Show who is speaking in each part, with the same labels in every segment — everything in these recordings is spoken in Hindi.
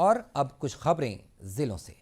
Speaker 1: और अब कुछ खबरें जिलों से।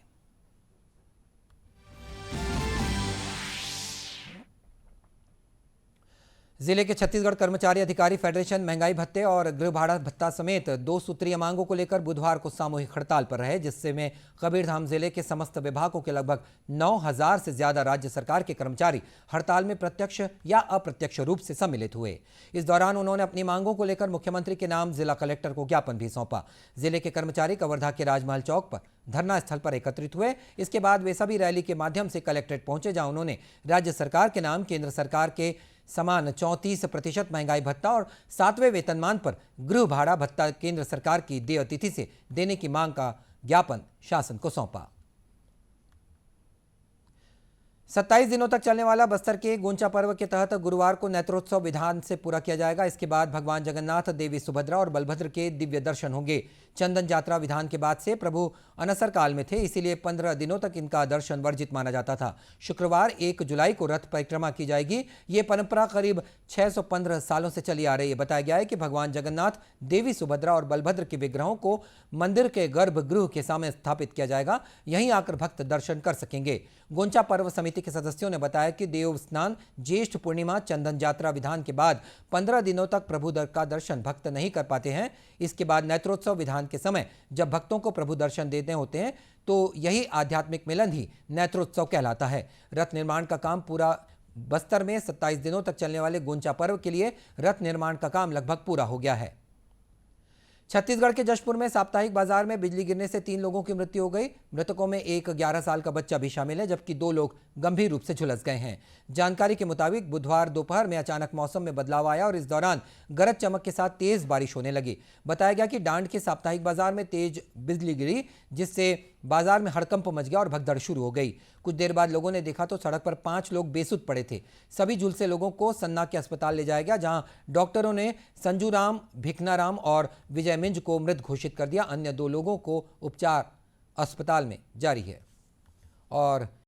Speaker 1: जिले के छत्तीसगढ़ कर्मचारी अधिकारी फेडरेशन महंगाई भत्ते और गृह भाड़ा भत्ता समेत 2 सूत्रीय मांगों को लेकर बुधवार को सामूहिक हड़ताल पर रहे, जिससे में कबीरधाम जिले के समस्त विभागों के लगभग 9,000 से ज्यादा राज्य सरकार के कर्मचारी हड़ताल में प्रत्यक्ष या अप्रत्यक्ष रूप से सम्मिलित हुए। इस दौरान उन्होंने अपनी मांगों को लेकर मुख्यमंत्री के नाम जिला कलेक्टर को ज्ञापन भी सौंपा। जिले के कर्मचारी कवर्धा के राजमहल चौक पर धरना स्थल पर एकत्रित हुए। इसके बाद वे सभी रैली के माध्यम से कलेक्ट्रेट पहुंचे, जहां उन्होंने राज्य सरकार के नाम केंद्र सरकार के समान 34% महंगाई भत्ता और 7वें वेतनमान पर गृह भाड़ा भत्ता केंद्र सरकार की देय तिथि से देने की मांग का ज्ञापन शासन को सौंपा। 27 दिनों तक चलने वाला बस्तर के गोंचा पर्व के तहत गुरुवार को नेत्रोत्सव विधान से पूरा किया जाएगा। इसके बाद भगवान जगन्नाथ, देवी सुभद्रा और बलभद्र के दिव्य दर्शन होंगे। चंदन यात्रा विधान के बाद से प्रभु अनसर काल में थे, इसीलिए 15 दिनों तक इनका दर्शन वर्जित माना जाता था। शुक्रवार 1 जुलाई को रथ परिक्रमा की जाएगी। ये परंपरा करीब 615 सालों से चली आ रही है। बताया गया है कि भगवान जगन्नाथ, देवी सुभद्रा और बलभद्र के विग्रहों को मंदिर के गर्भगृह के सामने स्थापित किया जाएगा। यहीं आकर भक्त दर्शन कर सकेंगे। गोंचा पर्व समिति के सदस्यों ने बताया कि देव स्नान, ज्येष्ठ पूर्णिमा, चंदन यात्रा विधान के बाद 15 दिनों तक प्रभु का दर्शन भक्त नहीं कर पाते हैं। इसके बाद नेत्रोत्सव विधान के समय जब भक्तों को प्रभु दर्शन देने होते हैं तो यही आध्यात्मिक मिलन ही नेत्रोत्सव कहलाता है। रथ निर्माण का काम पूरा बस्तर में 27 दिनों तक चलने वाले गोंचा पर्व के लिए रथ निर्माण का काम लगभग पूरा हो गया है। छत्तीसगढ़ के जशपुर में साप्ताहिक बाजार में बिजली गिरने से 3 लोगों की मृत्यु हो गई। मृतकों में एक 11 साल का बच्चा भी शामिल है, जबकि 2 लोग गंभीर रूप से झुलस गए हैं। जानकारी के मुताबिक बुधवार दोपहर में अचानक मौसम में बदलाव आया और इस दौरान गरज चमक के साथ तेज बारिश होने लगी। बताया गया कि डांड के साप्ताहिक बाजार में तेज बिजली गिरी, जिससे बाजार में हड़कंप मच गया और भगदड़ शुरू हो गई। कुछ देर बाद लोगों ने देखा तो सड़क पर 5 लोग बेसुध पड़े थे। सभी झुलसे लोगों को सन्ना के अस्पताल ले जाया गया, जहां डॉक्टरों ने संजू राम, भिखना राम और विजय मिंज को मृत घोषित कर दिया। अन्य 2 लोगों को उपचार अस्पताल में जारी है। और